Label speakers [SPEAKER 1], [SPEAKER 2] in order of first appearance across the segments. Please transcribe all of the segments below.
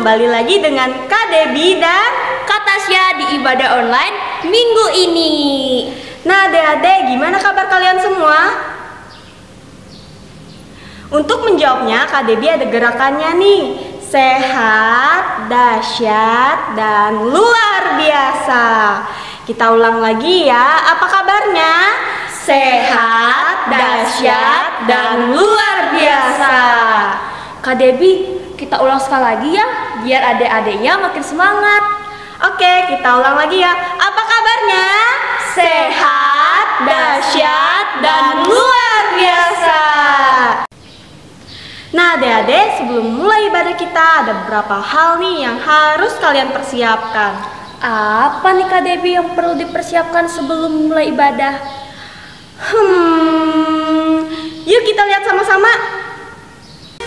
[SPEAKER 1] kembali lagi dengan Kak Debbie dan
[SPEAKER 2] Kak Tasya di ibadah online minggu ini.
[SPEAKER 1] Nah adik-adik, gimana kabar kalian semua? Untuk menjawabnya Kak Debbie ada gerakannya nih. Sehat, dahsyat, dan luar biasa. Kita ulang lagi ya, apa kabarnya? Sehat, dahsyat, dan luar biasa.
[SPEAKER 2] Kak Debbie, kita ulang sekali lagi ya, biar adik-adiknya makin semangat.
[SPEAKER 1] Oke, kita ulang lagi ya. Apa kabarnya? Sehat, dahsyat, dan luar biasa. Nah adik-adik, sebelum mulai ibadah kita ada beberapa hal nih yang harus kalian persiapkan.
[SPEAKER 2] Apa nih Kak Debbie yang perlu dipersiapkan sebelum mulai ibadah?
[SPEAKER 1] Yuk kita lihat sama-sama.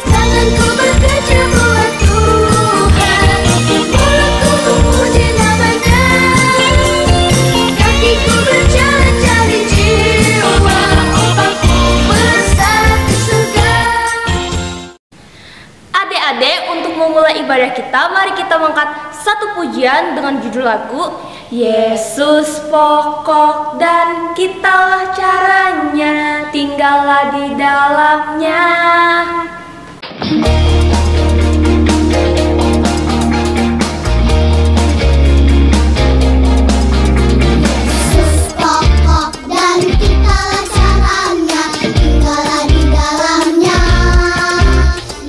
[SPEAKER 3] Tanganku bekerja buat Tuhan, mulutku memuji nama-Nya, kakiku berjalan cari jiwa, otakku besar ke surga.
[SPEAKER 2] Adik-adik, untuk memulai ibadah kita, mari kita mengangkat satu pujian dengan judul lagu Yesus pokok dan kitalah caranya, tinggallah di dalamnya.
[SPEAKER 3] Yesus pokok dan kitalah caranya, tinggallah di dalamnya.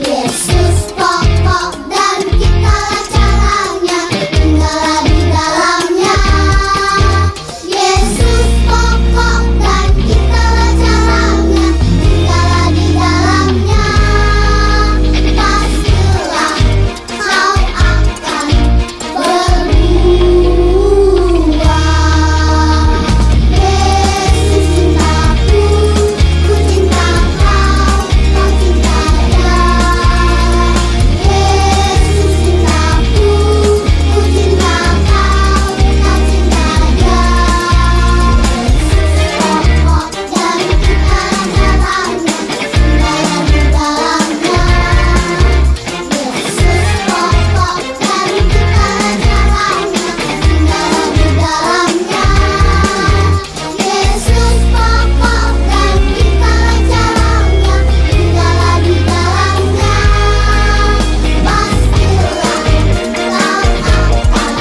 [SPEAKER 3] Yesus pokok dan kitalah caranya, tinggallah di dalamnya. Yesus pokok dan kitalah caranya, tinggallah di dalamnya. Pastilah kau akan berubah. Yesus cintaku, ku cinta kau, kau cinta Dia. Yesus cintaku, ku cinta kau, kau cinta Dia. Yesus pokok dan kitalah caranya, tinggallah di dalamnya. Yesus pokok dan kitalah caranya, tinggallah di dalamnya. Yesus pokok dan kitalah caranya, tinggallah di dalamnya. Pastilah kau akan berubah.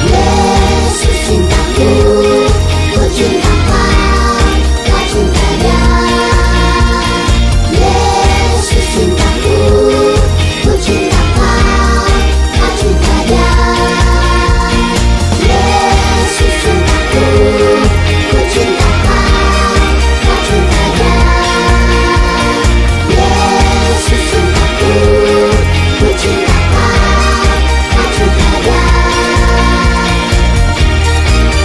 [SPEAKER 3] Yesus cintaku, ku cinta kau, kau cinta Dia. Yesus cintaku, ku cinta kau, kau cinta Dia. Yesus cintaku, ku cinta kau, kau cinta Dia. Yesus cintaku, ku cinta kau, kau cinta Dia.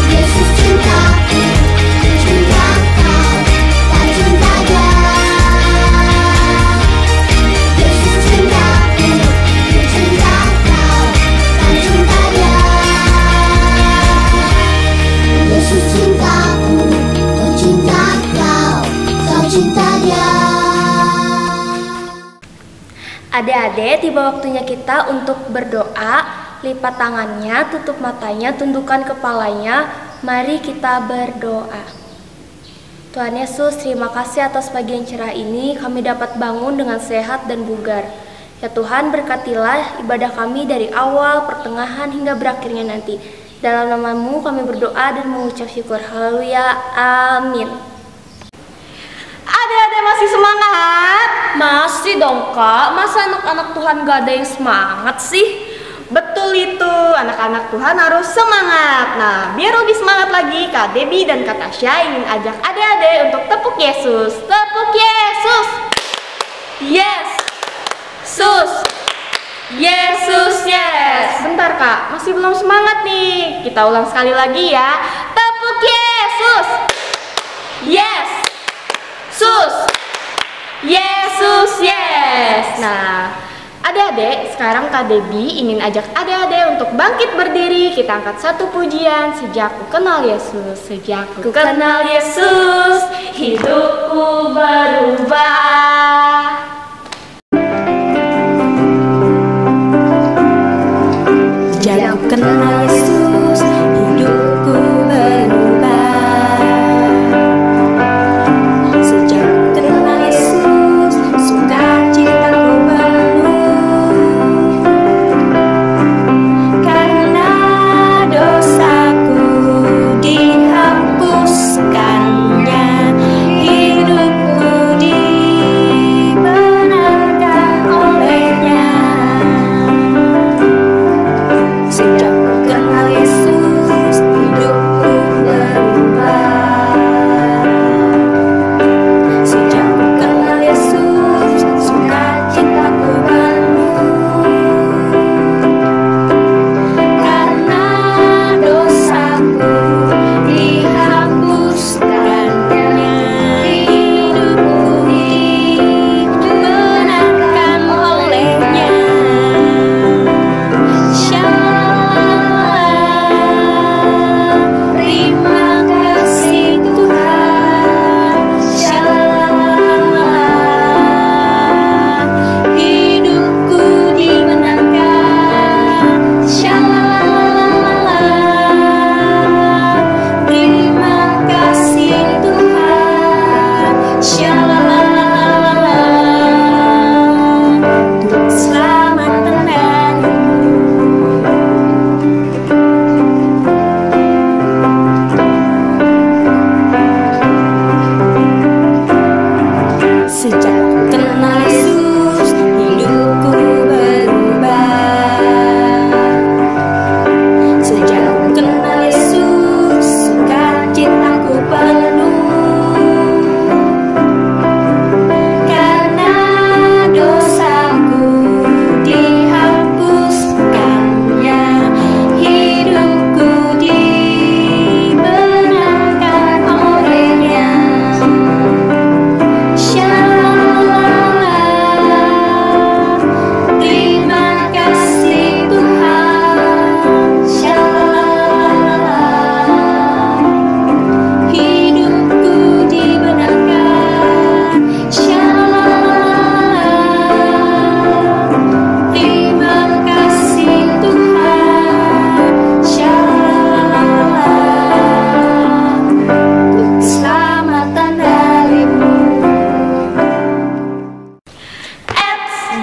[SPEAKER 3] Yesus cintaku, ku cinta kau, kau cinta Dia. Yesus cintaku, ku cinta kau, kau cinta Dia. Yesus cintaku, ku cinta kau, kau cinta Dia.
[SPEAKER 2] Adik-adik, tiba waktunya kita untuk berdoa. Lipat tangannya, tutup matanya, tundukkan kepalanya. Mari kita berdoa. Tuhan Yesus, terima kasih atas pagi yang cerah ini. Kami dapat bangun dengan sehat dan bugar. Ya Tuhan, berkatilah ibadah kami dari awal, pertengahan, hingga berakhirnya nanti. Dalam nama-Mu kami berdoa dan mengucap syukur. Haleluya. Amin.
[SPEAKER 1] Adik-adik masih semangat?
[SPEAKER 2] Masih dong Kak, masa anak-anak Tuhan gak ada yang semangat sih?
[SPEAKER 1] Betul itu, anak-anak Tuhan harus semangat. Nah, biar lebih semangat lagi, Kak Debbie dan Kak Tasya ingin ajak adik-adik untuk tepuk Yesus. Tepuk Yesus. Yes. Sus. Yesus, yes. Bentar Kak, masih belum semangat nih. Kita ulang sekali lagi ya. Tepuk Yesus. Yes. Sus. Yesus, yes. Nah, adik-adik, sekarang Kak Debbie ingin ajak adik-adik untuk bangkit berdiri. Kita angkat satu pujian. Sejak ku kenal Yesus, sejak ku kenal Yesus, hidupku berubah.
[SPEAKER 4] Sejak ku kenal Yesus, hidupku berubah. Sejak ku kenal Yesus, sukacitaku penuh. Karena dosaku dihapuskannya, hidupku dibenarkan olehnya. Sejak ku kenal Yesus, hidupku berubah. Sejak ku kenal Yesus, sukacitaku penuh. Karena dosaku dihapuskannya, hidupku dibenarkan olehnya. Terima kasih Tuhan, Shalom, hidupku dimenangkan, Shalom. Terima kasih Tuhan, Shalom, untuk keselamatan darimu. Sejak ku kenal Yesus, hidupku berubah. Sejak ku kenal Yesus, sukacitaku penuh. Karena dosaku dihapuskannya, hidupku dibenarkan olehnya. Shalom, terima kasih Tuhan, Shalom, hidupku dibenarkan, Shalom, terima kasih Tuhan, Shalom, untuk keselamatan darimu.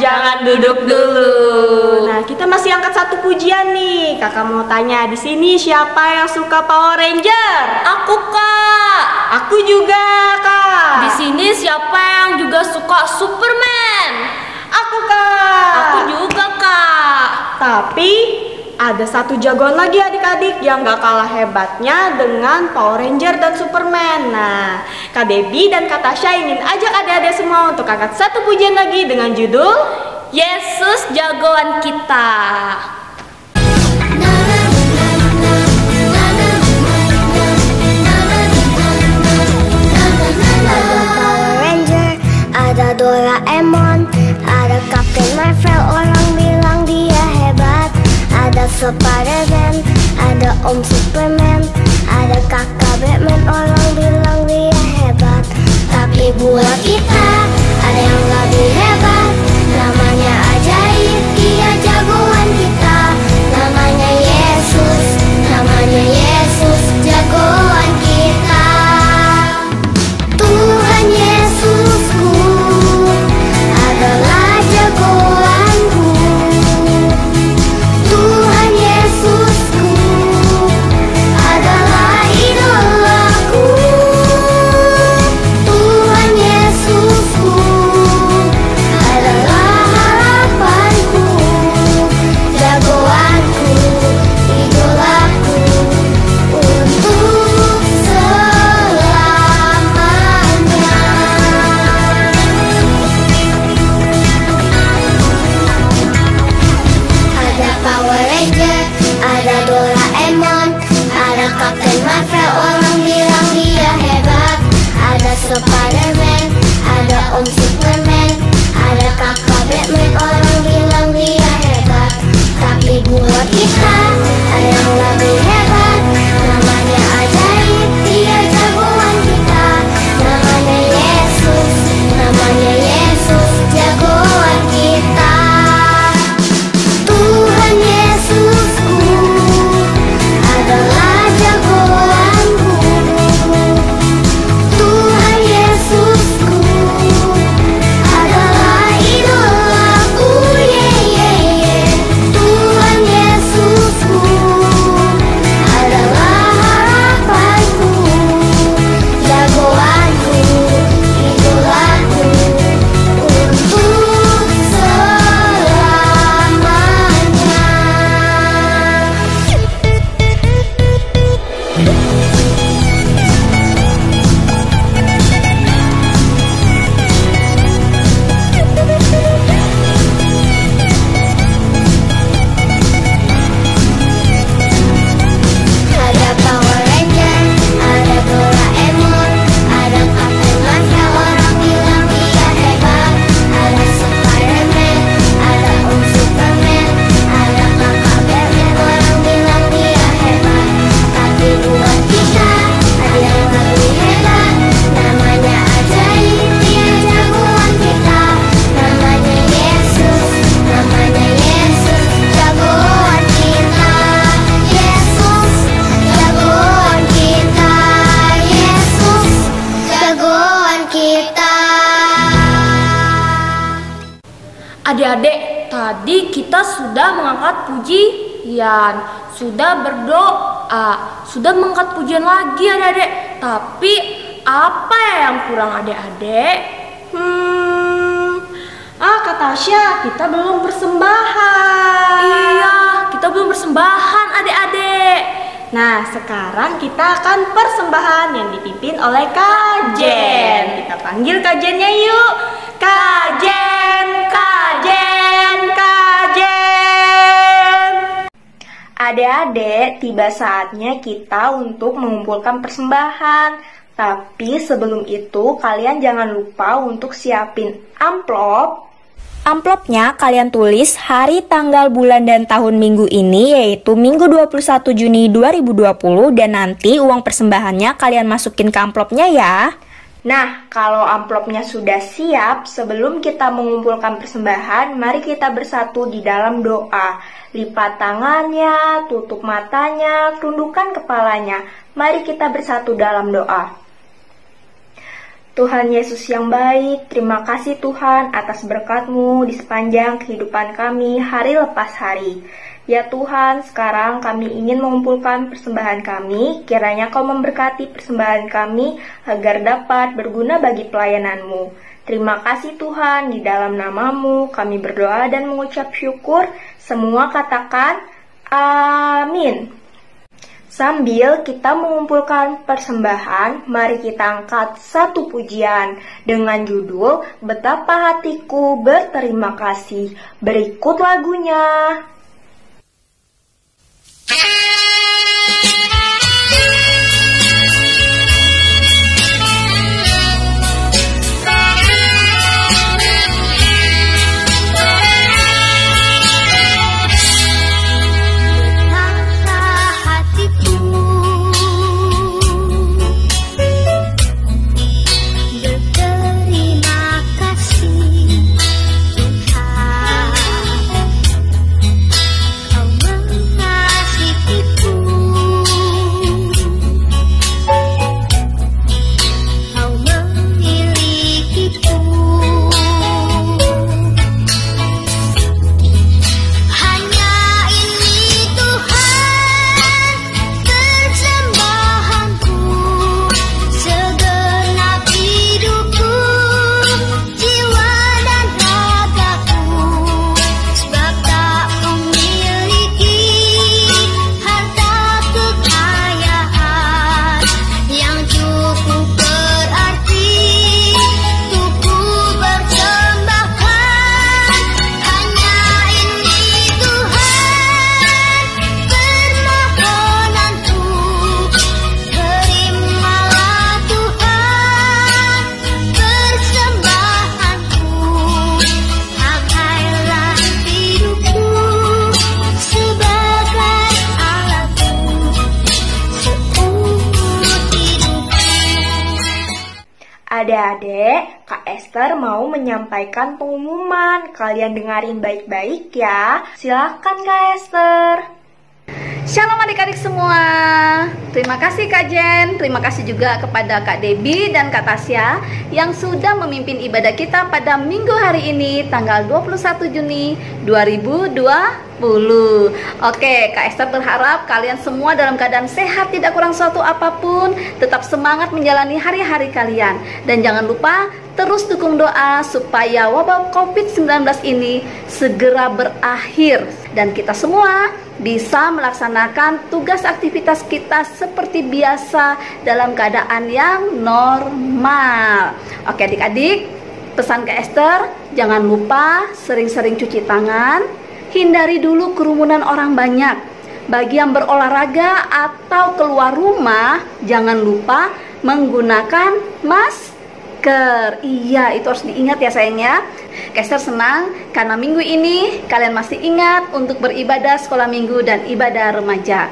[SPEAKER 1] Jangan duduk dulu. Nah, kita masih angkat satu pujian nih. Kakak mau tanya, di sini siapa yang suka Power Ranger?
[SPEAKER 2] Aku Kak.
[SPEAKER 1] Aku juga, Kak.
[SPEAKER 2] Di sini siapa yang juga suka Superman?
[SPEAKER 1] Aku, Kak.
[SPEAKER 2] Aku juga Kak.
[SPEAKER 1] Tapi ada satu jagoan lagi adik-adik yang gak kalah hebatnya dengan Power Ranger dan Superman. Nah, Kak Debbie dan Kak Tasya ingin ajak adik-adik semua untuk angkat satu pujian lagi dengan judul
[SPEAKER 2] Yesus jagoan kita.
[SPEAKER 3] Ada Power Ranger, ada Doraemon, ada Captain Marvel, orang bilang dia hebat. Ada Spider-Man, ada Om Superman, ada Kakak Batman, orang bilang dia hebat. Tapi buat kita ada yang lebih hebat, namanya ajaib, dia jagoan kita. Namanya Yesus, namanya Yesus, jagoan kita. Tuhan Yesusku adalah jagoanku. Tuhan Yesusku adalah idolaku. Tuhan Yesusku
[SPEAKER 2] Adik-adik, tadi kita sudah mengangkat pujian, sudah berdoa, sudah mengangkat pujian lagi adik-adik. Tapi apa yang kurang adik-adik?
[SPEAKER 1] Kata Tasya, kita belum persembahan.
[SPEAKER 2] Iya, kita belum persembahan adik-adik.
[SPEAKER 1] Nah, sekarang kita akan persembahan yang dipimpin oleh Kak Jen. Kita panggil Kak Jennya yuk. Kak Jen, Kak Jen, Kak Jen. Adik-adik, tiba saatnya kita untuk mengumpulkan persembahan. Tapi sebelum itu, kalian jangan lupa untuk siapin amplop. Amplopnya kalian tulis hari, tanggal, bulan, dan tahun minggu ini, yaitu Minggu 21 Juni 2020, dan nanti uang persembahannya kalian masukin ke amplopnya ya. Nah, kalau amplopnya sudah siap, sebelum kita mengumpulkan persembahan, mari kita bersatu di dalam doa. Lipat tangannya, tutup matanya, tundukkan kepalanya. Mari kita bersatu dalam doa. Tuhan Yesus yang baik, terima kasih Tuhan atas berkat-Mu di sepanjang kehidupan kami hari lepas hari. Ya Tuhan, sekarang kami ingin mengumpulkan persembahan kami, kiranya Kau memberkati persembahan kami agar dapat berguna bagi pelayanan-Mu. Terima kasih Tuhan, di dalam nama-Mu kami berdoa dan mengucap syukur, semua katakan amin. Sambil kita mengumpulkan persembahan, mari kita angkat satu pujian dengan judul Betapa Hatiku Berterima Kasih. Berikut lagunya. Adik-adik, Kak Esther mau menyampaikan pengumuman. Kalian dengarin baik-baik ya. Silakan Kak Esther.
[SPEAKER 5] Shalom adik-adik semua. Terima kasih Kak Jen. Terima kasih juga kepada Kak Debbie dan Kak Tasya yang sudah memimpin ibadah kita pada minggu hari ini tanggal 21 Juni 2020. Oke, Kak Esther berharap kalian semua dalam keadaan sehat, tidak kurang suatu apapun, tetap semangat menjalani hari-hari kalian. Dan jangan lupa terus dukung doa supaya wabah COVID-19 ini segera berakhir dan kita semua bisa melaksanakan tugas aktivitas kita seperti biasa dalam keadaan yang normal. Oke adik-adik, pesan Kak Esther, jangan lupa sering-sering cuci tangan, hindari dulu kerumunan orang banyak. Bagi yang berolahraga atau keluar rumah, jangan lupa menggunakan masker. Iya, itu harus diingat ya sayangnya. Kak Esther senang karena minggu ini kalian masih ingat untuk beribadah sekolah minggu dan ibadah remaja.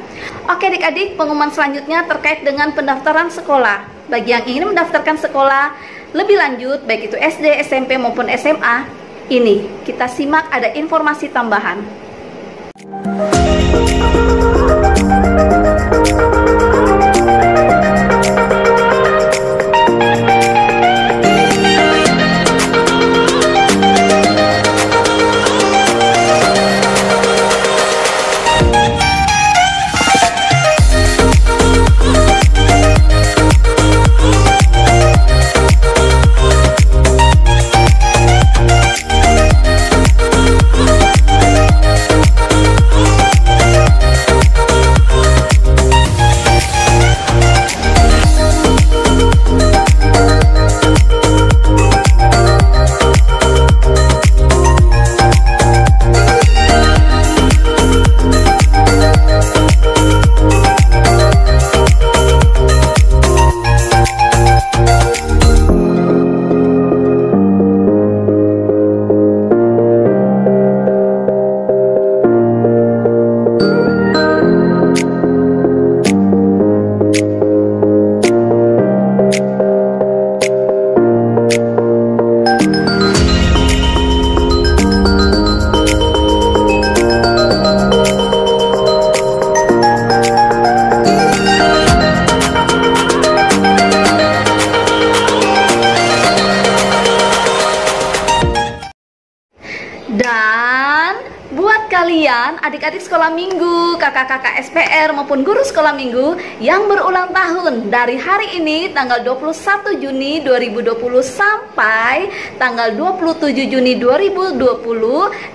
[SPEAKER 5] Oke adik-adik, pengumuman selanjutnya terkait dengan pendaftaran sekolah. Bagi yang ingin mendaftarkan sekolah lebih lanjut, baik itu SD, SMP maupun SMA, ini kita simak ada informasi tambahan. kalian, adik-adik sekolah minggu, kakak-kakak SPR maupun guru sekolah minggu yang berulang tahun dari hari ini tanggal 21 Juni 2020 sampai tanggal 27 Juni 2020,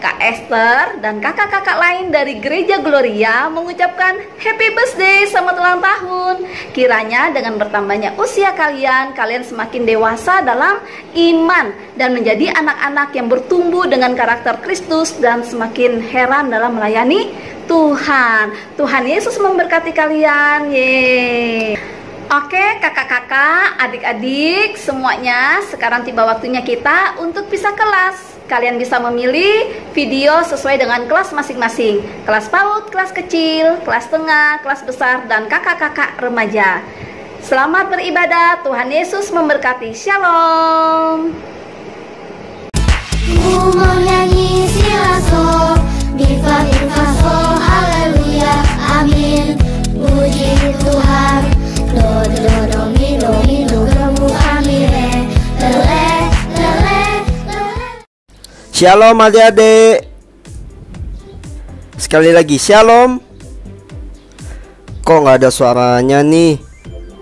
[SPEAKER 5] Kak Esther dan kakak-kakak lain dari Gereja Gloria mengucapkan happy birthday, selamat ulang tahun. Kiranya dengan bertambahnya usia kalian semakin dewasa dalam iman dan menjadi anak-anak yang bertumbuh dengan karakter Kristus dan semakin heran dalam melayani Tuhan. Tuhan Yesus memberkati kalian. Yeay. Oke, kakak-kakak, adik-adik semuanya, sekarang tiba waktunya kita untuk pisah kelas. Kalian bisa memilih video sesuai dengan kelas masing-masing. Kelas PAUD, kelas kecil, kelas tengah, kelas besar, dan kakak-kakak remaja. Selamat beribadah, Tuhan Yesus memberkati. Shalom.
[SPEAKER 3] Ku mau nyanyi sila sol, di fa sol, haleluya, amin. Puji Tuhan, do do do mi do gemu amire, lele lele lele.
[SPEAKER 6] Shalom adik-adik. Sekali lagi shalom. Kok nggak ada suaranya nih?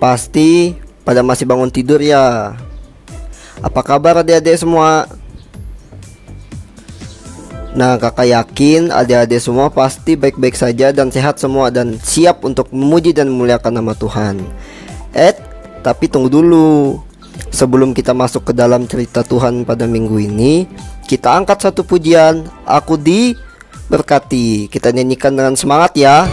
[SPEAKER 6] Pasti pada masih bangun tidur ya. Apa kabar adik-adik semua? Nah, kakak yakin adik-adik semua pasti baik-baik saja dan sehat semua dan siap untuk memuji dan memuliakan nama Tuhan. Tapi tunggu dulu. Sebelum kita masuk ke dalam cerita Tuhan pada minggu ini, kita angkat satu pujian, Aku Diberkati. Kita nyanyikan dengan semangat ya.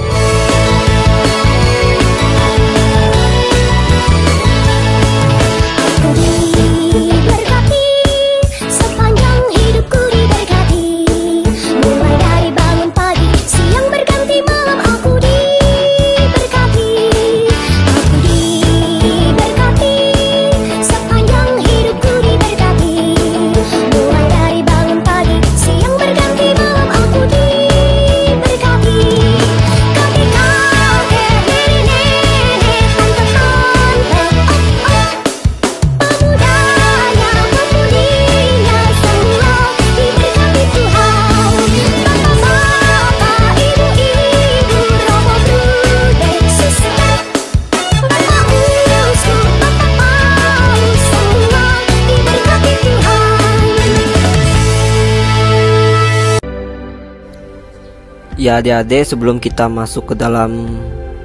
[SPEAKER 6] Ya adik-adik, sebelum kita masuk ke dalam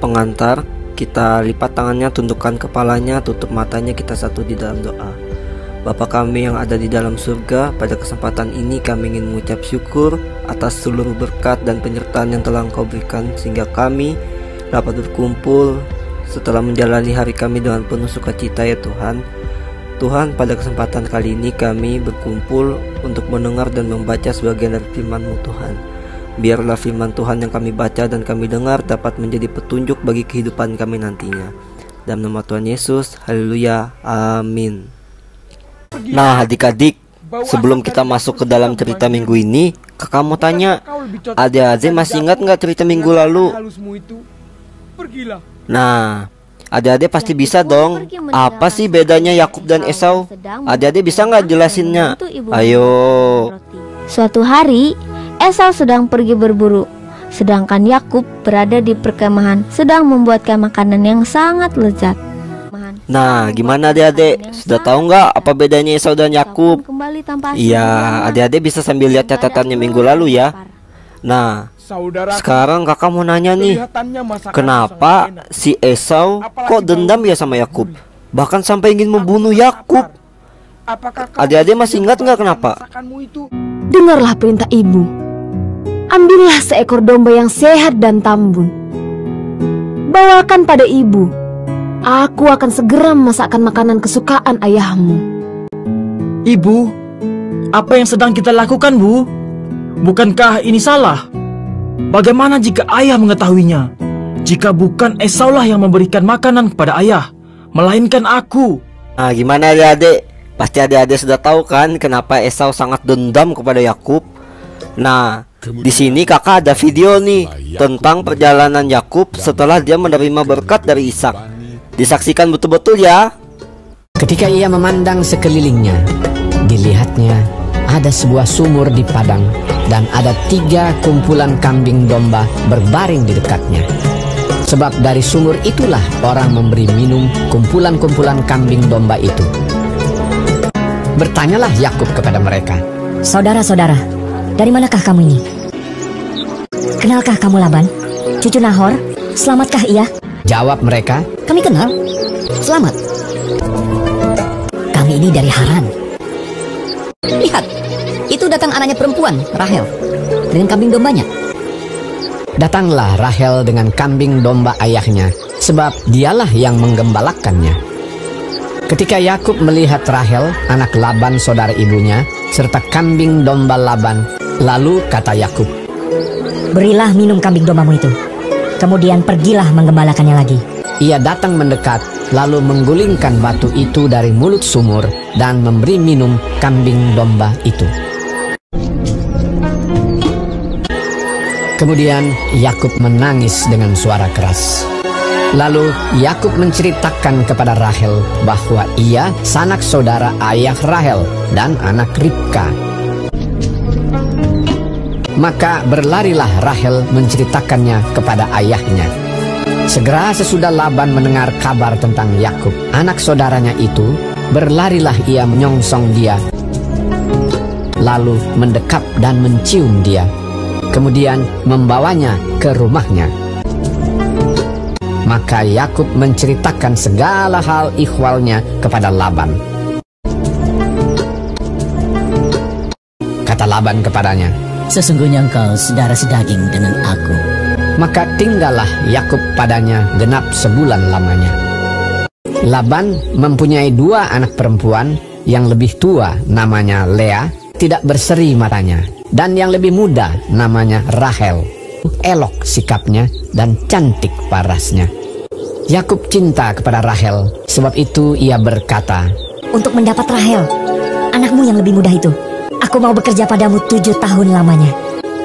[SPEAKER 6] pengantar, kita lipat tangannya, tundukkan kepalanya, tutup matanya, kita satu di dalam doa. Bapa kami yang ada di dalam surga, pada kesempatan ini kami ingin mengucap syukur atas seluruh berkat dan penyertaan yang telah Engkau berikan, sehingga kami dapat berkumpul setelah menjalani hari kami dengan penuh sukacita ya Tuhan. Tuhan, pada kesempatan kali ini kami berkumpul untuk mendengar dan membaca sebagian dari firman-Mu Tuhan. Biarlah firman Tuhan yang kami baca dan kami dengar dapat menjadi petunjuk bagi kehidupan kami nantinya. Dalam nama Tuhan Yesus, haleluya, amin. Nah adik-adik, sebelum kita masuk ke dalam cerita minggu ini, kakak mau tanya, adik-adik masih ingat nggak cerita minggu lalu? Nah, adik-adik pasti bisa dong. Apa sih bedanya Yakub dan Esau? Adik-adik bisa nggak jelasinnya? Ayo.
[SPEAKER 7] Suatu hari Esau sedang pergi berburu, sedangkan Yakub berada di perkemahan sedang membuatkan makanan yang sangat lezat.
[SPEAKER 6] Nah, gimana adik-adik? Sudah tahu nggak apa bedanya Esau dan Yakub? Iya, adik-adik bisa sambil lihat catatannya minggu lalu ya. Nah, sekarang kakak mau nanya nih, kenapa si Esau kok dendam ya sama Yakub? Bahkan sampai ingin membunuh Yakub. Adik-adik masih ingat nggak kenapa?
[SPEAKER 8] Dengarlah perintah ibu. Ambillah seekor domba yang sehat dan tambun. Bawakan pada ibu. Aku akan segera memasakkan makanan kesukaan ayahmu.
[SPEAKER 9] Ibu, apa yang sedang kita lakukan, Bu? Bukankah ini salah? Bagaimana jika ayah mengetahuinya? Jika bukan Esau lah yang memberikan makanan kepada ayah, melainkan aku.
[SPEAKER 6] Nah, gimana adik-adik? Pasti adik-adik sudah tahu kan kenapa Esau sangat dendam kepada Yakub. Nah, di sini kakak ada video nih tentang perjalanan Yakub setelah dia menerima berkat dari Ishak. Disaksikan betul-betul ya.
[SPEAKER 10] Ketika ia memandang sekelilingnya, dilihatnya ada sebuah sumur di padang dan ada 3 kumpulan kambing domba berbaring di dekatnya. Sebab dari sumur itulah orang memberi minum kumpulan-kumpulan kambing domba itu. Bertanyalah Yakub kepada mereka,
[SPEAKER 11] "Saudara-saudara, dari manakah kamu ini? Kenalkah kamu Laban, cucu Nahor? Selamatkah ia?"
[SPEAKER 10] Jawab mereka,
[SPEAKER 11] "Kami kenal. Selamat. Kami ini dari Haran. Lihat, itu datang anaknya perempuan, Rahel, dengan kambing dombanya."
[SPEAKER 10] Datanglah Rahel dengan kambing domba ayahnya, sebab dialah yang menggembalakannya. Ketika Yakub melihat Rahel, anak Laban saudara ibunya, serta kambing domba Laban, lalu kata Yakub,
[SPEAKER 11] "Berilah minum kambing dombamu itu, kemudian pergilah menggembalakannya lagi."
[SPEAKER 10] Ia datang mendekat, lalu menggulingkan batu itu dari mulut sumur dan memberi minum kambing domba itu. Kemudian Yakub menangis dengan suara keras. Lalu Yakub menceritakan kepada Rahel bahwa ia sanak saudara ayah Rahel dan anak Ribka. Maka berlarilah Rahel menceritakannya kepada ayahnya. Segera sesudah Laban mendengar kabar tentang Yakub, anak saudaranya itu, berlarilah ia menyongsong dia, lalu mendekap dan mencium dia, kemudian membawanya ke rumahnya. Maka Yakub menceritakan segala hal ihwalnya kepada Laban. Kata Laban kepadanya,
[SPEAKER 11] "Sesungguhnya engkau saudara sedaging dengan aku."
[SPEAKER 10] Maka tinggallah Yakub padanya genap sebulan lamanya. Laban mempunyai 2 anak perempuan, yang lebih tua namanya Lea, tidak berseri matanya, dan yang lebih muda namanya Rahel, elok sikapnya dan cantik parasnya. Yakub cinta kepada Rahel, sebab itu ia berkata,
[SPEAKER 11] "Untuk mendapat Rahel, anakmu yang lebih muda itu, aku mau bekerja padamu 7 tahun lamanya."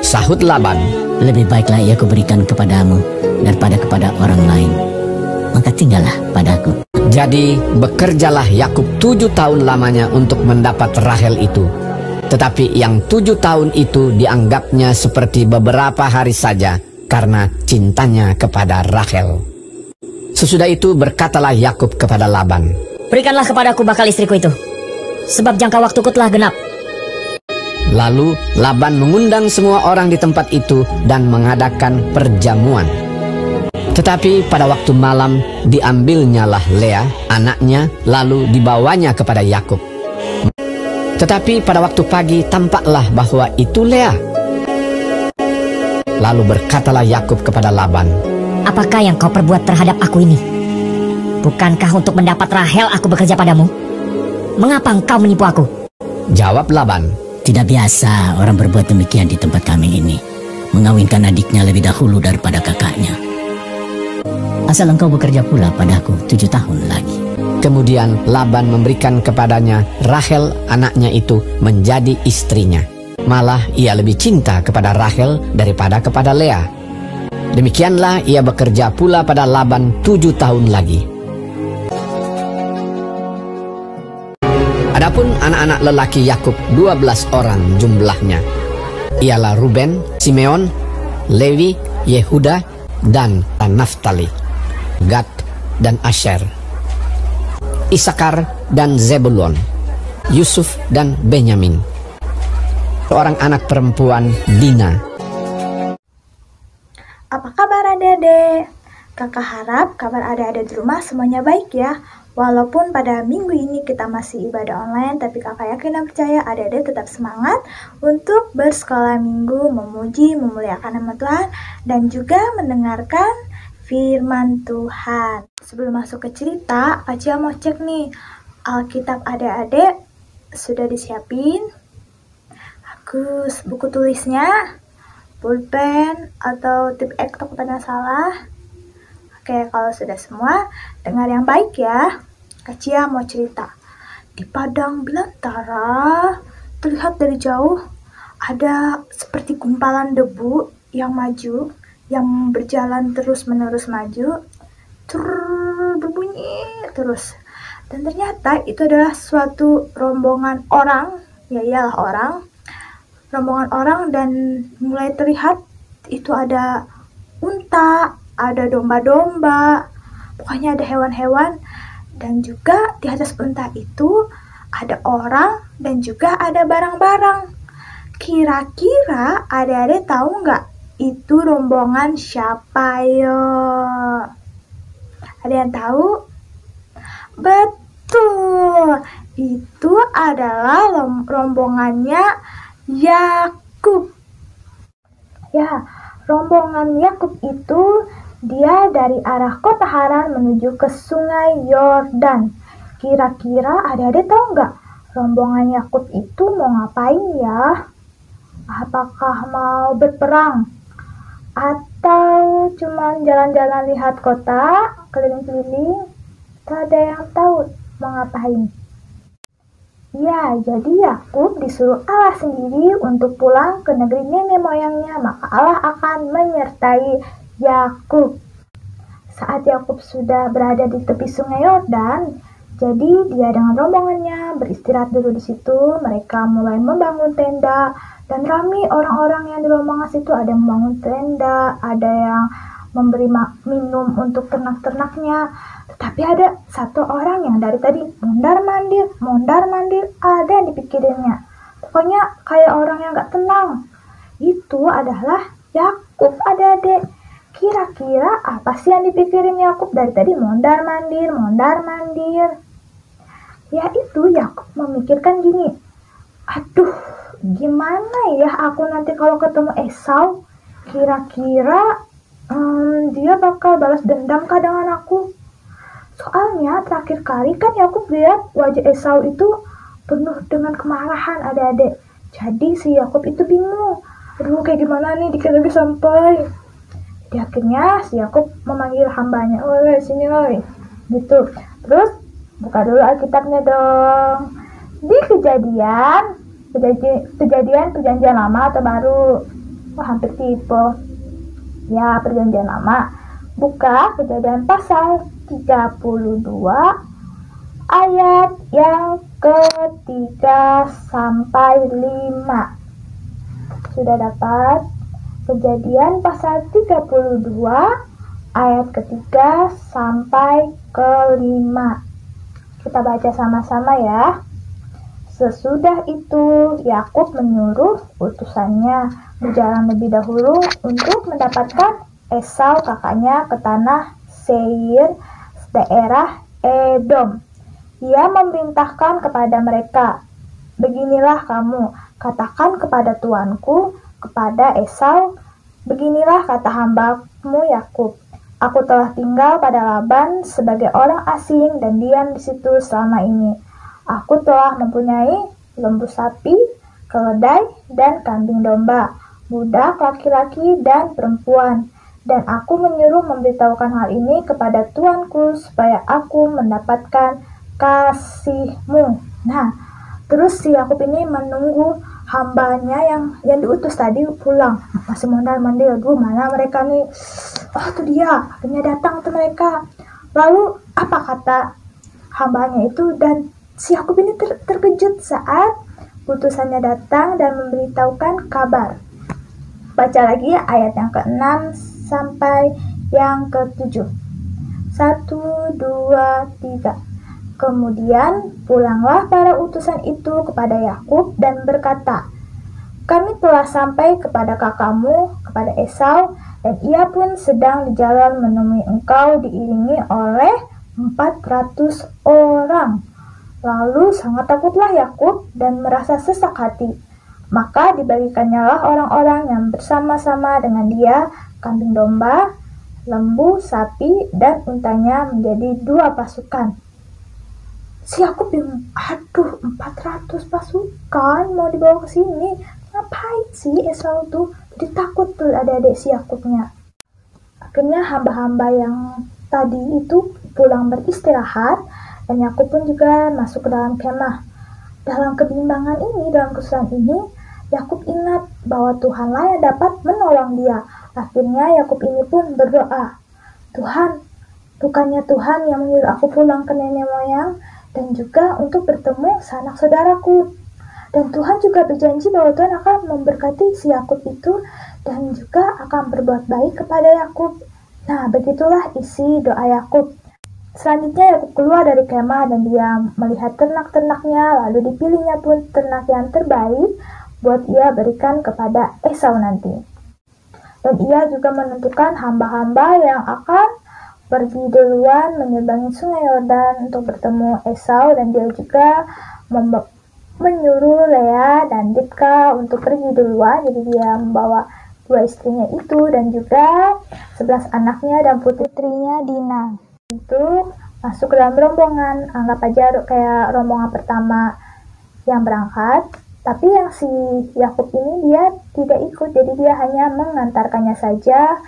[SPEAKER 10] Sahut Laban,
[SPEAKER 11] "Lebih baiklah ia kuberikan kepadamu daripada kepada orang lain. Maka tinggallah padaku."
[SPEAKER 10] Jadi bekerjalah Yakub 7 tahun lamanya untuk mendapat Rahel itu. Tetapi yang 7 tahun itu dianggapnya seperti beberapa hari saja karena cintanya kepada Rahel. Sesudah itu berkatalah Yakub kepada Laban,
[SPEAKER 11] "Berikanlah kepadaku bakal istriku itu, sebab jangka waktuku telah genap."
[SPEAKER 10] Lalu Laban mengundang semua orang di tempat itu dan mengadakan perjamuan. Tetapi pada waktu malam diambilnyalah Lea, anaknya, lalu dibawanya kepada Yakub. Tetapi pada waktu pagi tampaklah bahwa itu Lea. Lalu berkatalah Yakub kepada Laban,
[SPEAKER 11] "Apakah yang kau perbuat terhadap aku ini? Bukankah untuk mendapat Rahel aku bekerja padamu? Mengapa engkau menipu aku?"
[SPEAKER 10] Jawab Laban,
[SPEAKER 11] "Tidak biasa orang berbuat demikian di tempat kami ini, mengawinkan adiknya lebih dahulu daripada kakaknya. Asal engkau bekerja pula padaku 7 tahun lagi."
[SPEAKER 10] Kemudian Laban memberikan kepadanya Rahel anaknya itu menjadi istrinya. Malah ia lebih cinta kepada Rahel daripada kepada Lea. Demikianlah ia bekerja pula pada Laban 7 tahun lagi. Adapun anak-anak lelaki Yakub 12 orang jumlahnya. Ialah Ruben, Simeon, Lewi, Yehuda, dan Naftali, Gad dan Asher, Isakar dan Zebulon, Yusuf dan Benyamin. Seorang anak perempuan Dina.
[SPEAKER 12] Apa kabar adik-adik? Kakak harap kabar adik-adik di rumah semuanya baik ya. Walaupun pada minggu ini kita masih ibadah online, tapi kakak yakin dan percaya adik-adik tetap semangat untuk bersekolah minggu, memuji, memuliakan nama Tuhan, dan juga mendengarkan firman Tuhan. Sebelum masuk ke cerita, Kak Cia mau cek nih, Alkitab adik-adik sudah disiapin? Bagus, buku tulisnya, pulpen, atau tip ek takutnya salah? Oke, kalau sudah semua, dengar yang baik ya. Kak Cia mau cerita. Di padang belantara, terlihat dari jauh, ada seperti gumpalan debu yang maju, yang berjalan terus-menerus maju, berbunyi terus. Dan ternyata itu adalah suatu rombongan orang Ya iyalah orang, rombongan orang, dan mulai terlihat itu ada unta, ada domba-domba, pokoknya ada hewan-hewan, dan juga di atas unta itu ada orang dan juga ada barang-barang. Kira-kira adik-adik tahu nggak itu rombongan siapa yo? Ada yang tahu? Betul, itu adalah rombongannya Yakub. Ya, rombongan Yakub itu dia dari arah kota Haran menuju ke sungai Yordan. Kira-kira adik-adik tahu nggak rombongan Yakub itu mau ngapain ya? Apakah mau berperang? Atau cuma jalan-jalan lihat kota, keliling-keliling? Tak ada yang tahu mau ngapain. Ya, jadi Yakub disuruh Allah sendiri untuk pulang ke negeri nenek moyangnya, maka Allah akan menyertai Yakub. Saat Yakub sudah berada di tepi sungai Yordan, jadi dia dengan rombongannya beristirahat dulu di situ. Mereka mulai membangun tenda, dan ramai orang-orang yang di rombongan situ. Ada yang membangun tenda, ada yang memberi minum untuk ternak-ternaknya. Tetapi ada satu orang yang dari tadi mondar-mandir, ada yang dipikirinnya. Pokoknya kayak orang yang gak tenang. Itu adalah Yakub, adik-adik. Kira-kira apa sih yang dipikirin Yakub dari tadi mondar-mandir? Ya itu Yakub memikirkan gini, aduh gimana ya aku nanti kalau ketemu Esau? Kira-kira dia bakal balas dendam kah dengan aku? Soalnya terakhir kali kan Yakub lihat wajah Esau itu penuh dengan kemarahan, adik-adik. Jadi si Yakub itu bingung. Aduh kayak gimana nih dikit lagi sampai. Di akhirnya si Yakub memanggil hambanya, "Oi, sini oi." Gitu. Terus buka dulu Alkitabnya dong. Di Kejadian Perjanjian Lama atau Baru? Wah, hampir tipe. Ya, Perjanjian Lama. Buka Kejadian pasal 32 ayat yang ke-3 sampai 5. Sudah dapat? Kejadian pasal 32 ayat ke-3 sampai ke-5. Kita baca sama-sama ya. Sesudah itu Yakub menyuruh utusannya berjalan lebih dahulu untuk mendapatkan Esau kakaknya ke tanah Seir, daerah Edom. Ia memerintahkan kepada mereka, "Beginilah kamu katakan kepada tuanku, kepada Esau, beginilah kata hambamu Yakub. Aku telah tinggal pada Laban sebagai orang asing dan diam di situ selama ini. Aku telah mempunyai lembu sapi, keledai, dan kambing domba, budak laki-laki dan perempuan. Dan aku menyuruh memberitahukan hal ini kepada tuanku supaya aku mendapatkan kasihmu." Nah, terus si Yakub ini menunggu hambanya yang diutus tadi pulang. Masih mondar-mandir, aduh mana mereka nih? Oh tuh dia, akhirnya datang tuh mereka. Lalu apa kata hambanya itu? Dan si Yakub ini terkejut saat utusannya datang dan memberitahukan kabar. Baca lagi ya ayat yang ke-6 sampai yang ke-7. 1, 2, 3. Kemudian pulanglah para utusan itu kepada Yakub dan berkata, "Kami telah sampai kepada kakakmu, kepada Esau, dan ia pun sedang di jalan menemui engkau diiringi oleh 400 orang." Lalu sangat takutlah Yakub dan merasa sesak hati. Maka dibagikannya orang-orang yang bersama-sama dengan dia, kambing domba, lembu, sapi, dan untanya menjadi 2 pasukan. Si Yakub bingung, aduh 400 pasukan mau dibawa ke sini, ngapain sih Esau tuh? Jadi takut tuh adik-adik si Yakubnya. Akhirnya hamba-hamba yang tadi itu pulang beristirahat, dan Yakub pun juga masuk ke dalam kemah. Dalam kebimbangan ini, dalam kesusahan ini, Yakub ingat bahwa Tuhanlah yang dapat menolong dia. Akhirnya Yakub ini pun berdoa, "Tuhan, bukannya Tuhan yang menyuruh aku pulang ke nenek moyang dan juga untuk bertemu sanak saudaraku. Dan Tuhan juga berjanji bahwa Tuhan akan memberkati si Yakub itu dan juga akan berbuat baik kepada Yakub. Nah, begitulah isi doa Yakub. Selanjutnya Yakub keluar dari kemah dan dia melihat ternak-ternaknya, lalu dipilihnya pun ternak yang terbaik buat ia berikan kepada Esau nanti. Dan ia juga menentukan hamba-hamba yang akan pergi duluan menyeberangi sungai Yordan untuk bertemu Esau, dan dia juga menyuruh Lea dan Ribka untuk pergi duluan. Jadi dia membawa 2 istrinya itu dan juga 11 anaknya dan putrinya Dina untuk masuk ke dalam rombongan. Anggap aja kayak rombongan pertama yang berangkat. Tapi yang si Yakub ini dia tidak ikut, jadi dia hanya mengantarkannya saja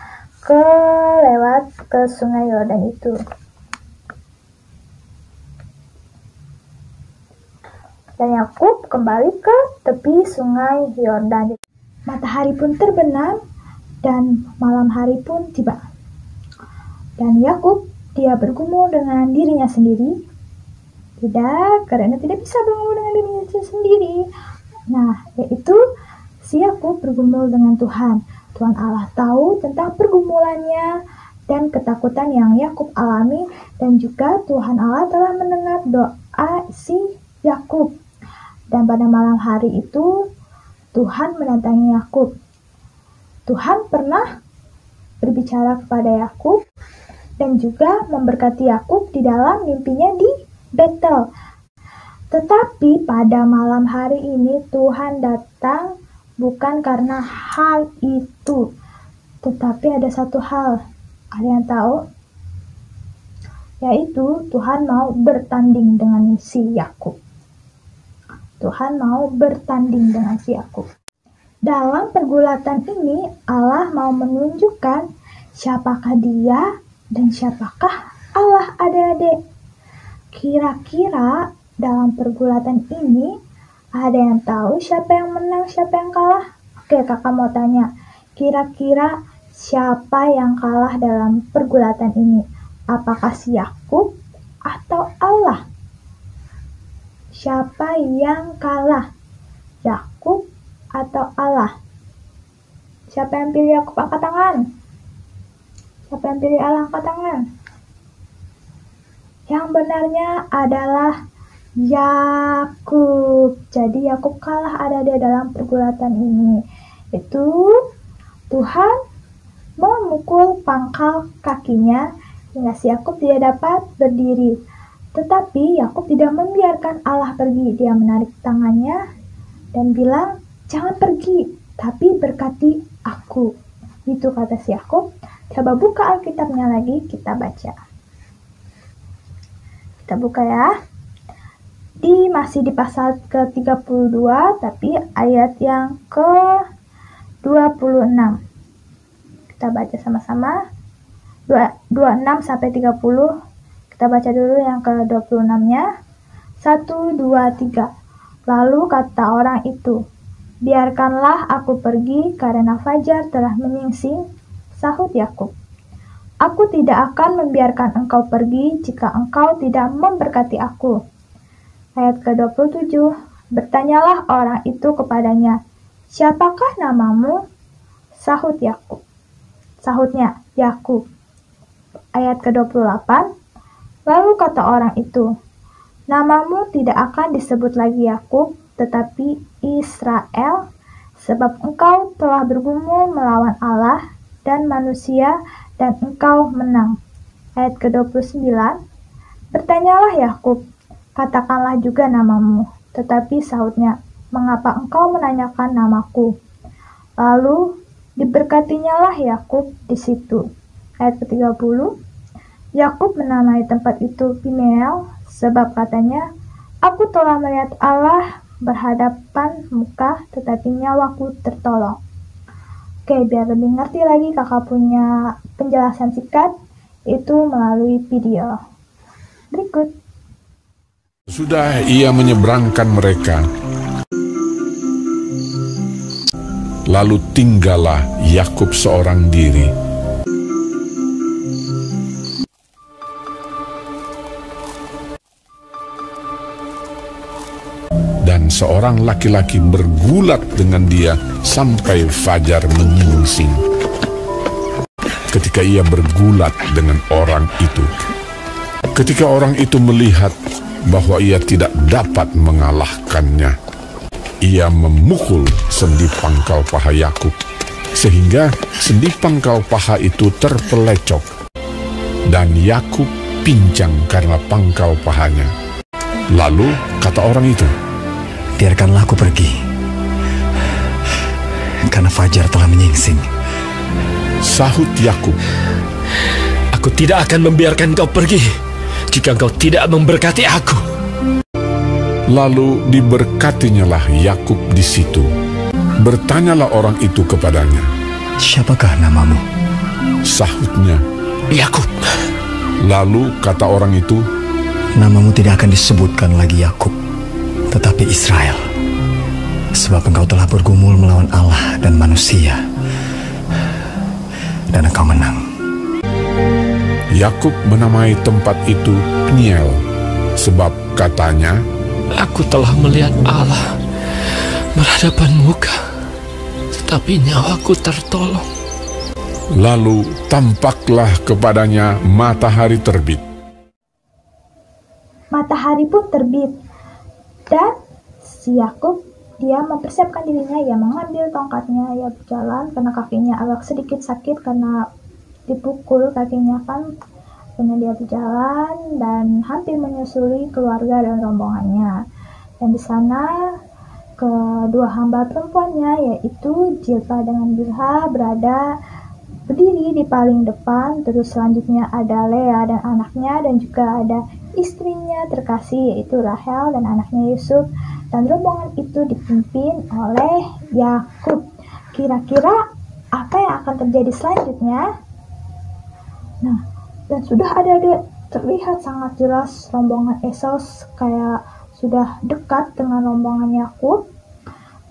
[SPEAKER 12] lewat ke sungai Yordan itu. Dan Yakub kembali ke tepi sungai Yordan. Matahari pun terbenam dan malam hari pun tiba. Dan Yakub dia bergumul dengan dirinya sendiri. Tidak, karena tidak bisa bergumul dengan dirinya sendiri. Nah, yaitu si Yakub bergumul dengan Tuhan. Tuhan Allah tahu tentang pergumulannya dan ketakutan yang Yakub alami, dan juga Tuhan Allah telah mendengar doa si Yakub. Dan pada malam hari itu Tuhan mendatangi Yakub. Tuhan pernah berbicara kepada Yakub dan juga memberkati Yakub di dalam mimpinya di Betel. Tetapi pada malam hari ini Tuhan datang bukan karena hal itu, tetapi ada satu hal. Ada yang tahu? Yaitu Tuhan mau bertanding dengan si Yakub. Tuhan mau bertanding dengan si Yakub. Dalam pergulatan ini Allah mau menunjukkan siapakah dia dan siapakah Allah, adik-adik. Kira-kira dalam pergulatan ini ada yang tahu siapa yang menang, siapa yang kalah? Oke, kakak mau tanya. Kira-kira siapa yang kalah dalam pergulatan ini? Apakah si Yakub atau Allah? Siapa yang kalah? Yakub atau Allah? Siapa yang pilih Yakub? Angkat tangan. Siapa yang pilih Allah? Angkat tangan. Yang benarnya adalah Yakub. Jadi Yakub kalah ada di dalam pergulatan ini. Itu Tuhan memukul pangkal kakinya hingga si Yakub tidak dapat berdiri. Tetapi Yakub tidak membiarkan Allah pergi. Dia menarik tangannya dan bilang, "Jangan pergi, tapi berkati aku." Itu kata si Yakub. Coba buka Alkitabnya lagi, kita baca. Kita buka ya. Masih di pasal ke-32, tapi ayat yang ke-26. Kita baca sama-sama. 26 sampai 30. Kita baca dulu yang ke-26-nya. 1, 2, 3. Lalu kata orang itu, "Biarkanlah aku pergi karena fajar telah menyingsing," sahut Yakub. "Aku tidak akan membiarkan engkau pergi jika engkau tidak memberkati aku." Ayat ke-27, bertanyalah orang itu kepadanya, "Siapakah namamu?" Sahutnya, Yakub. Ayat ke-28, lalu kata orang itu, "Namamu tidak akan disebut lagi Yakub, tetapi Israel, sebab engkau telah bergumul melawan Allah dan manusia, dan engkau menang." Ayat ke-29, bertanyalah Yakub, "Katakanlah juga namamu." Tetapi sahutnya, "Mengapa engkau menanyakan namaku?" Lalu diberkatinyalah Yakub di situ. Ayat ke-30, Yakub menamai tempat itu Peniel, sebab katanya, "Aku telah melihat Allah berhadapan muka, tetapi nyawaku tertolong." Oke, biar lebih ngerti lagi kakak punya penjelasan singkat itu melalui video berikut.
[SPEAKER 13] Sudah ia menyeberangkan mereka, lalu tinggallah Yakub seorang diri. Dan seorang laki-laki bergulat dengan dia sampai fajar menyingsing. Ketika ia bergulat dengan orang itu, ketika orang itu melihat bahwa ia tidak dapat mengalahkannya, ia memukul sendi pangkal paha Yakub, sehingga sendi pangkal paha itu terpelecok, dan Yakub pincang karena pangkal pahanya. Lalu kata orang itu,
[SPEAKER 14] "Biarkanlah aku pergi, karena fajar telah menyingsing."
[SPEAKER 13] Sahut Yakub,
[SPEAKER 15] "Aku tidak akan membiarkan kau pergi jika kau tidak memberkati aku."
[SPEAKER 13] Lalu diberkatinyalah Yakub di situ. Bertanyalah orang itu kepadanya,
[SPEAKER 14] "Siapakah namamu?"
[SPEAKER 13] Sahutnya,
[SPEAKER 15] "Yakub."
[SPEAKER 13] Lalu kata orang itu,
[SPEAKER 14] "Namamu tidak akan disebutkan lagi Yakub, tetapi Israel, sebab engkau telah bergumul melawan Allah dan manusia, dan engkau menang."
[SPEAKER 13] Yakub menamai tempat itu Peniel, sebab katanya,
[SPEAKER 15] "Aku telah melihat Allah berhadapan muka, tetapi nyawaku tertolong."
[SPEAKER 13] Lalu tampaklah kepadanya matahari terbit.
[SPEAKER 12] Matahari pun terbit, dan si Yakub dia mempersiapkan dirinya, ia mengambil tongkatnya, ia berjalan karena kakinya agak sedikit sakit karena dipukul kakinya kan. Akhirnya dia berjalan dan hampir menyusuli keluarga dan rombongannya. Dan di sana kedua hamba perempuannya yaitu Zilpah dengan Bilha berada berdiri di paling depan. Terus selanjutnya ada Lea dan anaknya, dan juga ada istrinya terkasih yaitu Rahel dan anaknya Yusuf. Dan rombongan itu dipimpin oleh Yakub. Kira-kira apa yang akan terjadi selanjutnya? Nah, dan sudah ada terlihat sangat jelas rombongan Esau kayak sudah dekat dengan rombongan Yakub.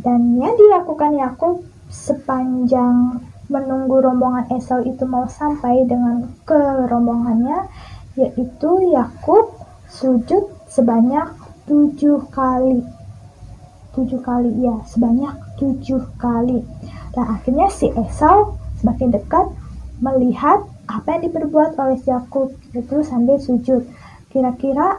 [SPEAKER 12] Dan yang dilakukan Yakub sepanjang menunggu rombongan Esau itu mau sampai dengan ke rombongannya, yaitu Yakub sujud sebanyak 7 kali. 7 kali, ya, sebanyak 7 kali. Dan akhirnya si Esau semakin dekat melihat apa yang diperbuat oleh Yakub, itu sambil sujud. Kira-kira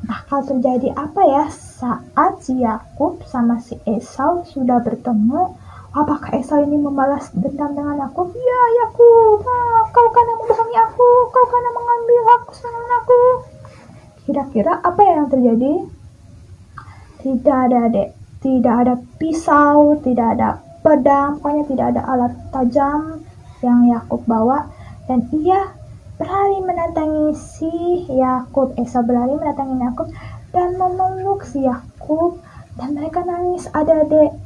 [SPEAKER 12] bakal terjadi apa ya saat si Yakub sama si Esau sudah bertemu? Apakah Esau ini membalas dendam dengan Yakub? "Ya Yakub, kau kan yang membohongi aku, kau kan yang mengambil hak kesenangan aku." Kira-kira apa yang terjadi? Tidak ada tidak ada pisau, tidak ada pedang, pokoknya tidak ada alat tajam yang Yakub bawa. Dan ia berlari mendatangi si Yakub. Esau berlari mendatangi Yakub dan memeluk si Yakub, dan mereka nangis adik-adik.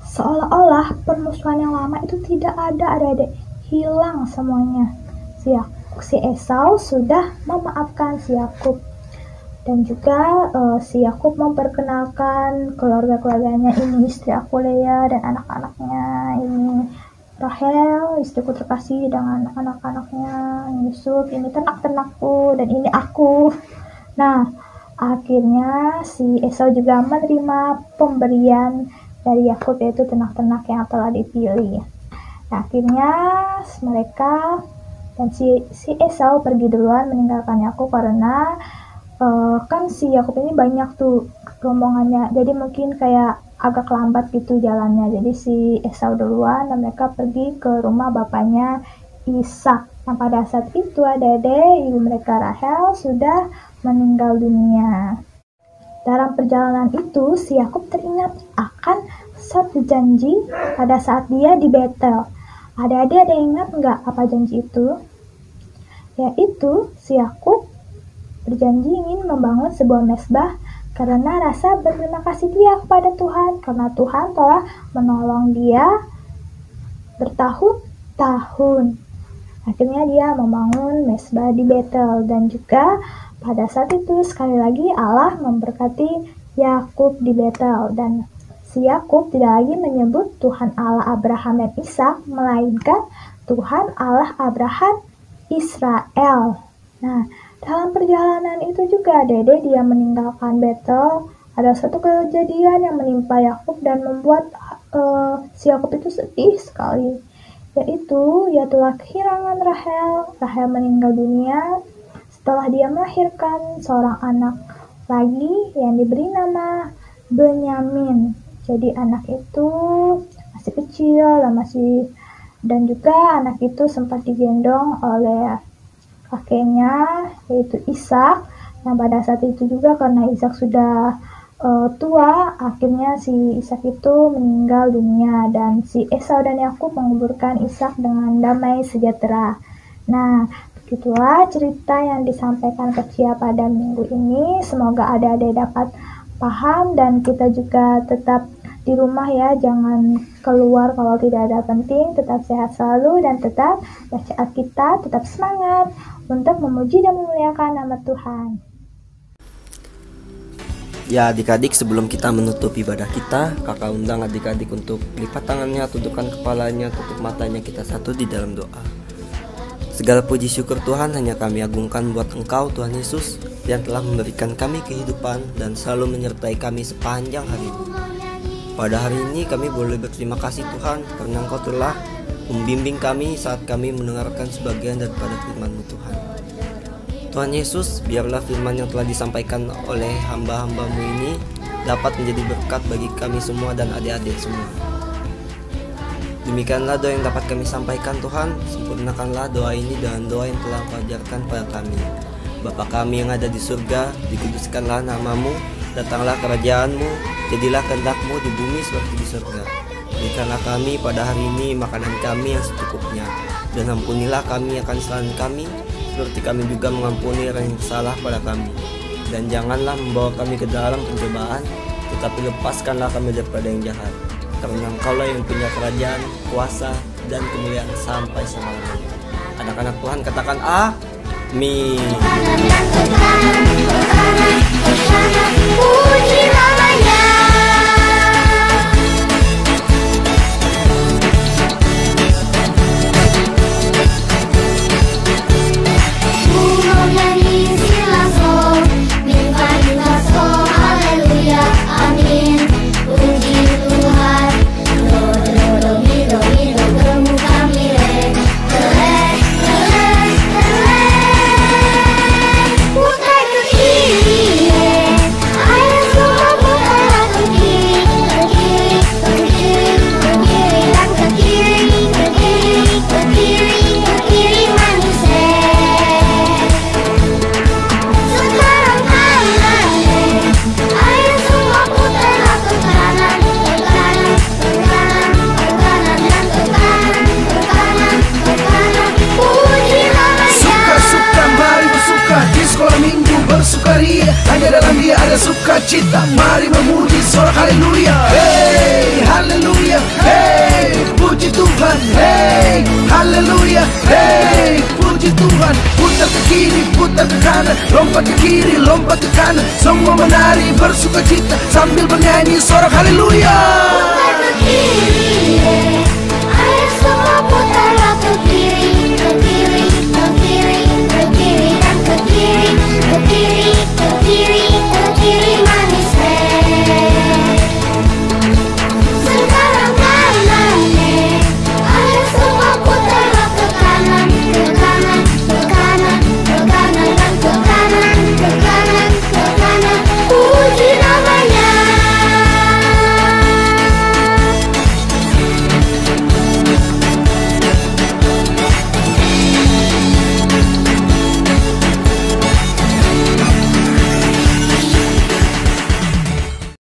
[SPEAKER 12] Seolah-olah permusuhan yang lama itu tidak ada, adik-adik, hilang semuanya. Si Esau sudah memaafkan si Yakub, dan juga si Yakub memperkenalkan keluarga-keluarganya, "Ini istri aku Lea dan anak-anaknya, ini Rahel istriku terkasih dengan anak-anaknya, Yusuf ini ternak-ternakku, dan ini aku." Nah, akhirnya si Esau juga menerima pemberian dari Yakub, yaitu ternak-ternak yang telah dipilih. Nah, akhirnya mereka dan si Esau pergi duluan meninggalkan Yakub karena kan si Yakub ini banyak tuh rombongannya, jadi mungkin kayak agak lambat gitu jalannya. Jadi si Esau duluan dan mereka pergi ke rumah bapaknya Ishak. Nah, pada saat itu adik-adik, ibu mereka Rahel sudah meninggal dunia. Dalam perjalanan itu, si Yakub teringat akan satu janji pada saat dia di Betel. Adik-adik ada yang ingat nggak apa janji itu? Yaitu si Yakub berjanji ingin membangun sebuah mezbah karena rasa berterima kasih dia kepada Tuhan, karena Tuhan telah menolong dia bertahun-tahun. Akhirnya dia membangun mezbah di Betel, dan juga pada saat itu sekali lagi Allah memberkati Yakub di Betel, dan si Yakub tidak lagi menyebut Tuhan Allah Abraham dan Ishak, melainkan Tuhan Allah Abraham Israel. Nah, dalam perjalanan itu juga Dede dia meninggalkan Betel, ada satu kejadian yang menimpa Yakub dan membuat si Yakub itu sedih sekali, yaitu ia telah kehilangan Rahel. Rahel meninggal dunia setelah dia melahirkan seorang anak lagi yang diberi nama Benyamin. Jadi anak itu masih kecil dan juga anak itu sempat digendong oleh kakeknya, yaitu Ishak. Nah, pada saat itu juga karena Ishak sudah tua, akhirnya si Ishak itu meninggal dunia dan si Esau dan Yakub menguburkan Ishak dengan damai sejahtera. Nah, begitulah cerita yang disampaikan ke Cia pada minggu ini. Semoga adik-adik dapat paham dan kita juga tetap di rumah ya, jangan keluar kalau tidak ada penting, tetap sehat selalu dan tetap baca Alkitab, tetap semangat untuk memuji dan memuliakan nama Tuhan.
[SPEAKER 6] Ya adik-adik, sebelum kita menutup ibadah kita, kakak undang adik-adik untuk lipat tangannya, tundukkan kepalanya, tutup matanya, kita satu di dalam doa. Segala puji syukur Tuhan hanya kami agungkan buat Engkau Tuhan Yesus yang telah memberikan kami kehidupan dan selalu menyertai kami sepanjang hari ini. Pada hari ini kami boleh berterima kasih Tuhan karena Engkau telah membimbing kami saat kami mendengarkan sebagian daripada firman-Mu Tuhan. Tuhan Yesus, biarlah firman yang telah disampaikan oleh hamba-hamba-Mu ini dapat menjadi berkat bagi kami semua dan adik-adik semua. Demikianlah doa yang dapat kami sampaikan Tuhan. Sempurnakanlah doa ini dengan doa yang telah Engkau ajarkan pada kami. Bapa kami yang ada di surga, dikuduskanlah nama-Mu, datanglah kerajaan-Mu, jadilah kehendak-Mu di bumi seperti di surga. Berikanlah kami pada hari ini makanan kami yang secukupnya, dan ampunilah kami akan kesalahan kami, seperti kami juga mengampuni orang yang salah pada kami. Dan janganlah membawa kami ke dalam pencobaan, tetapi lepaskanlah kami daripada yang jahat. Karena Engkaulah yang punya kerajaan, kuasa, dan kemuliaan sampai selama-lamanya. Anak-anak Tuhan katakan amin.
[SPEAKER 3] Puji namanya. Burung nyanyi silaso, minta so, haleluya, amin. Puji Tuhan, do do mi gemu kami re, putar ke kiri, ayo semua putarlah ke kiri, ke kiri, ke kiri, ke kiri dan ke kiri, ke kiri, ke kiri, ke kiri manusia. Sekarang kanan, ayo semua putarlah ke kanan, ke kanan, ke kanan, ke kanan dan ke kanan, ke kanan, ke kanan. Puji namanya.
[SPEAKER 16] Suka-suka mari bersuka di sekolah minggu bersukaria, hanya dalam Dia ada sukacita. Mari memuji sorak haleluya. Hey, haleluya. Hey, puji Tuhan. Hey, haleluya. Hey, puji Tuhan. Putar ke kiri, putar ke kanan, lompat ke kiri, lompat ke kanan. Semua menari bersukacita sambil bernyanyi sorak haleluya.